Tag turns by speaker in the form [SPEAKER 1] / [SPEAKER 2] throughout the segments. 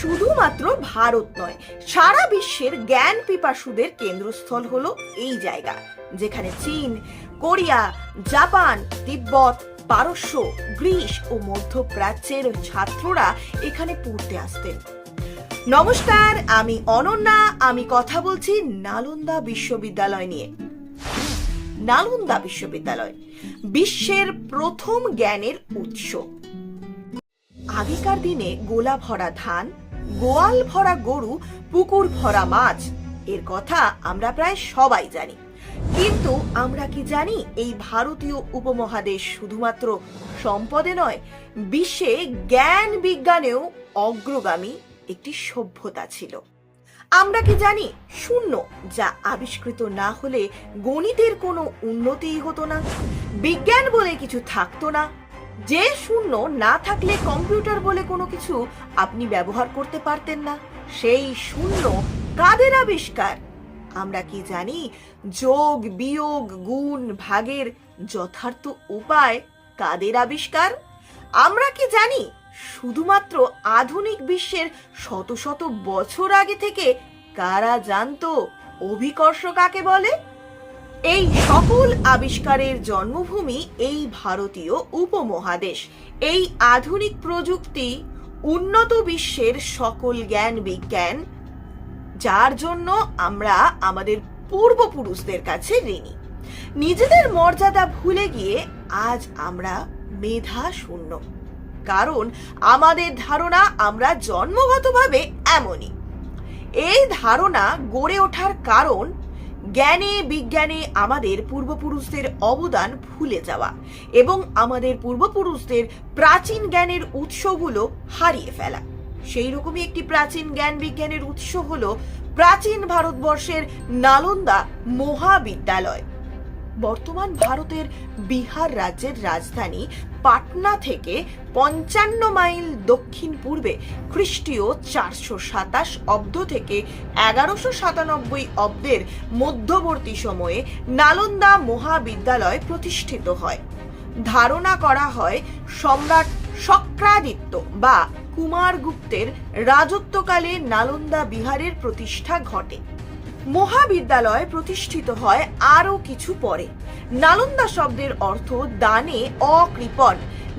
[SPEAKER 1] শুধুমাত্র ভারত নয়, সারা বিশ্বের জ্ঞান পিপাসুদের কেন্দ্রস্থল হলো এই জায়গা, যেখানে চীন, কোরিয়া, জাপান, তিব্বত, পারস্য, গ্রিস ও মধ্যপ্রাচ্যের ছাত্ররা এখানে পড়তে আসতেন। নমস্কার, আমি অনন্যা। আমি কথা বলছি নালন্দা বিশ্ববিদ্যালয় নিয়ে। নালন্দা বিশ্ববিদ্যালয় বিশ্বের প্রথম জ্ঞানের উৎস। আগেকার দিনে গোলা ভরা ধান, গোয়াল ভরা গরু, পুকুর ভরা মাছ, এর কথা আমরা প্রায় সবাই জানি। কিন্তু আমরা কি জানি এই ভারতীয় উপমহাদেশ শুধুমাত্র সম্পদে নয়, বিশ্বে জ্ঞান বিজ্ঞানেও অগ্রগামী একটি সভ্যতা ছিল। আমরা কি জানি শূন্য, যা আবিষ্কৃত না হলে গণিতের কোনো উন্নতিই হতো না, বিজ্ঞান বলে কিছু থাকতো না, যে শূন্য না থাকলে কম্পিউটার বলে কোনো কিছু আপনি ব্যবহার করতে পারতেন না। সেই শূন্য কাদের আবিষ্কার? আমরা কি জানি যোগ, বিয়োগ, গুণ, ভাগের যথার্থ উপায় কাদের আবিষ্কার? আমরা কি জানি শুধুমাত্র আধুনিক বিশ্বের শত শত বছর আগে থেকে কারা জানতো অভিকর্ষ কাকে বলে? এই সকল আবিষ্কারের জন্মভূমি এই ভারতীয় উপমহাদেশ। এই আধুনিক প্রযুক্তি, উন্নত বিশ্বের সকল জ্ঞান বিজ্ঞান, যার জন্য আমরা আমাদের পূর্বপুরুষদের কাছে ঋণী। নিজেদের মর্যাদা ভুলে গিয়ে আজ আমরা মেধা শূন্য, কারণ আমাদের ধারণা আমরা জন্মগতভাবে এমনই। এই ধারণা গড়ে ওঠার কারণ জ্ঞানে বিজ্ঞানে আমাদের পূর্বপুরুষদের অবদান ভুলে যাওয়া এবং আমাদের পূর্বপুরুষদের প্রাচীন জ্ঞানের উৎসগুলো হারিয়ে ফেলা। সেই রকমই একটি প্রাচীন জ্ঞান বিজ্ঞানের উৎস হলো প্রাচীন ভারতবর্ষের নালন্দা মহাবিদ্যালয়। বর্তমান ভারতের বিহার রাজ্যের রাজধানী পাটনা থেকে 55 মাইল দক্ষিণ পূর্বে খ্রিস্টীয় 427 অব্দ থেকে 1197 অব্দের মধ্যবর্তী সময়ে নালন্দা মহাবিদ্যালয় প্রতিষ্ঠিত হয়। ধারণা করা হয় সম্রাট শক্রাদিত্য বা কুমারগুপ্তের রাজত্বকালে নালন্দা বিহারের প্রতিষ্ঠা ঘটে। মহাবিদ্যালয় প্রতিষ্ঠিত হয় আরো কিছু পরে। নালন্দা শব্দের অর্থ দানে অকৃপণ।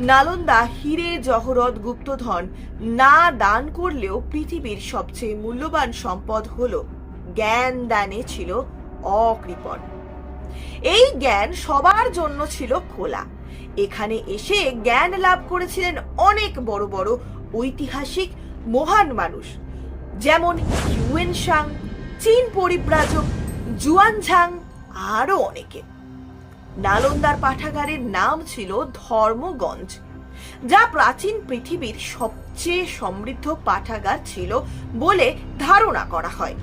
[SPEAKER 1] নালন্দা হীরে জহরত গুপ্তধন না দান করলেও পৃথিবীর সবচেয়ে মূল্যবান সম্পদ হলো জ্ঞান দানে ছিল অকৃপণ। এই জ্ঞান সবার জন্য ছিল খোলা। এখানে এসে জ্ঞান লাভ করেছিলেন অনেক বড় বড় ঐতিহাসিক মহান মানুষ, যেমন হিউয়েনসাং, চীন পরিব্রাজক জুয়ানঝাং, আরো অনেকে। নালন্দার পাঠাগারের নাম ছিল ধর্মগঞ্জ, যা প্রাচীন পৃথিবীর সবচেয়ে সমৃদ্ধ পাঠাগার ছিল বলে ধারণা করা হয়।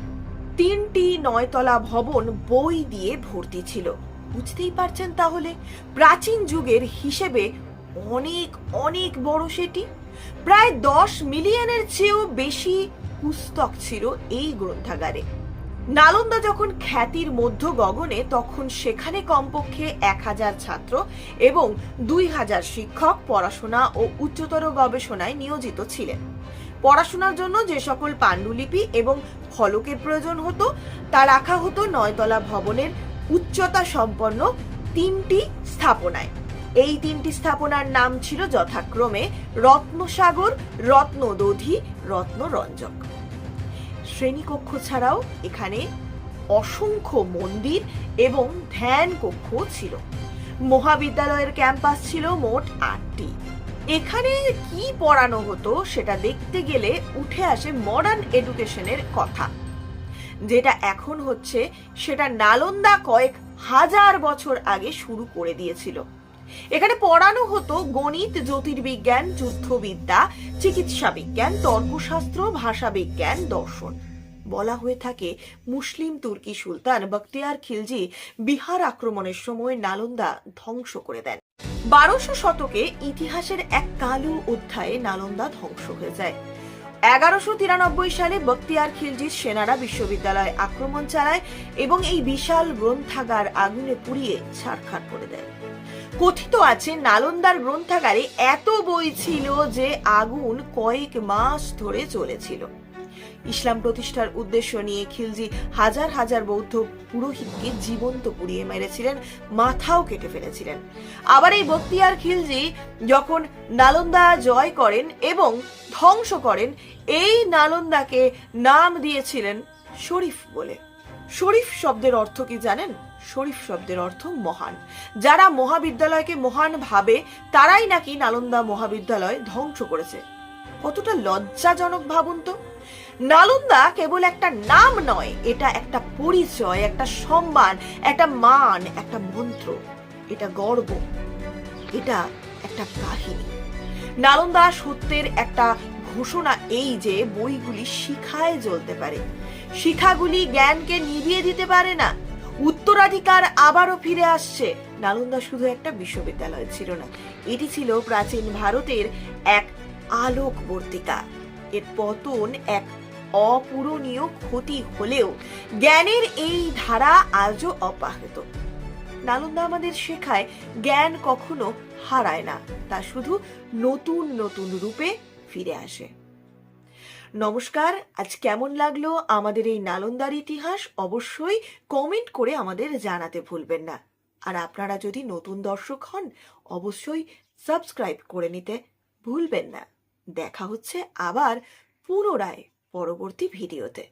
[SPEAKER 1] 3টি 9তলা ভবন বই দিয়ে ভর্তি ছিল। বুঝতেই পারছেন তাহলে প্রাচীন যুগের হিসেবে অনেক অনেক বড় সেটি। প্রায় 10 মিলিয়নের চেয়েও বেশি পুস্তক ছিল এই গ্রন্থাগারে। নালন্দা যখন খ্যাতির মধ্য গগনে, তখন সেখানে কমপক্ষে 1000 ছাত্র এবং 2000 শিক্ষক পড়াশোনা ও উচ্চতর গবেষণায় নিয়োজিত ছিলেন। পড়াশোনার জন্য যে সকল পাণ্ডুলিপি এবং ফলকের প্রয়োজন হতো তা রাখা হতো 9তলা ভবনের উচ্চতা সম্পন্ন 3টি স্থাপনায়। এই 3টি স্থাপনার নাম ছিল যথাক্রমে রত্নসাগর, রত্নদধি, রত্নরঞ্জক। শ্রেণীকক্ষ ছাড়াও এখানে অসংখ্য মন্দির এবং ধ্যান কক্ষ ছিল। মহাবিদ্যালয়ের ক্যাম্পাস ছিল মোট 8টি। এখানে কি পড়ানো হতো সেটা দেখতে গেলে উঠে আসে মডার্ন এডুকেশনের কথা। যেটা এখন হচ্ছে সেটা নালন্দা কয়েক হাজার বছর আগে শুরু করে দিয়েছিল। এখানে পড়ানো হতো গণিত, জ্যোতির্বিজ্ঞান, যুদ্ধবিদ্যা, চিকিৎসা বিজ্ঞান, তর্কশাস্ত্র, ভাষা বিজ্ঞান, দর্শন। বলা হয়ে থাকে মুসলিম তুর্কি সুলতান বখতিয়ার খিলজি বিহার আক্রমণের সময় নালন্দা ধ্বংস করে দেন। 1200 শতকে ইতিহাসের এক কালো অধ্যায়ে নালন্দা ধ্বংস হয়ে যায়। 1193 সালে বখতিয়ার খিলজির সেনারা বিশ্ববিদ্যালয়ে আক্রমণ চালায় এবং এই বিশাল গ্রন্থাগার আগুনে পুড়িয়ে ছারখার করে দেয়। কথিত আছে নালন্দার গ্রন্থাগারে এত বই ছিল যে আগুন কয়েক মাস ধরে চলেছিল। ইসলাম প্রতিষ্ঠার উদ্দেশ্য নিয়ে খিলজি হাজার হাজার বৌদ্ধ পুরোহিতকে জীবন্ত পুড়িয়ে মেরেছিলেন, মাথাও কেটে ফেলেছিলেন। আবার এই বখতিয়ার খিলজি যখন নালন্দা জয় করেন এবং ধ্বংস করেন, এই নালন্দাকে নাম দিয়েছিলেন শরীফ বলে। শরীফ শব্দের অর্থ কি জানেন? শরীফ শব্দের অর্থ মহান। যারা মহাবিদ্যালয়কে মহান ভাবে তারাই নাকি নালন্দা মহাবিদ্যালয় ধ্বংস করেছে। কতটা লজ্জাজনক ভাবুন তো। নালন্দা কেবল একটা নাম নয়, এটা একটা পরিচয়, একটা সম্মান, একটা মান, একটা মন্ত্র, এটা গর্ব, এটা একটা কাহিনী। নালন্দা সত্যের একটা ঘোষণা এই যে বইগুলি শিখায় জ্বলতে পারে, শিখাগুলি জ্ঞানকে নিভিয়ে দিতে পারে না। উত্তরাধিকার আবারও ফিরে আসছে। নালন্দা শুধু একটা বিশ্ববিদ্যালয় ছিল না, এটি ছিল প্রাচীন ভারতের এক আলোকবর্তিকা। এর পতন এক অপূরণীয় ক্ষতি হলেও জ্ঞানের এই ধারা আজও অব্যাহত। নালন্দা আমাদের শেখায় জ্ঞান কখনো হারায় না, তা শুধু নতুন নতুন রূপে ফিরে আসে। নমস্কার, আজ কেমন লাগলো আমাদের এই নালন্দার ইতিহাস অবশ্যই কমেন্ট করে আমাদের জানাতে ভুলবেন না। আর আপনারা যদি নতুন দর্শক হন অবশ্যই সাবস্ক্রাইব করে নিতে ভুলবেন না। দেখা হচ্ছে আবার পুনরায় পরবর্তী ভিডিওতে।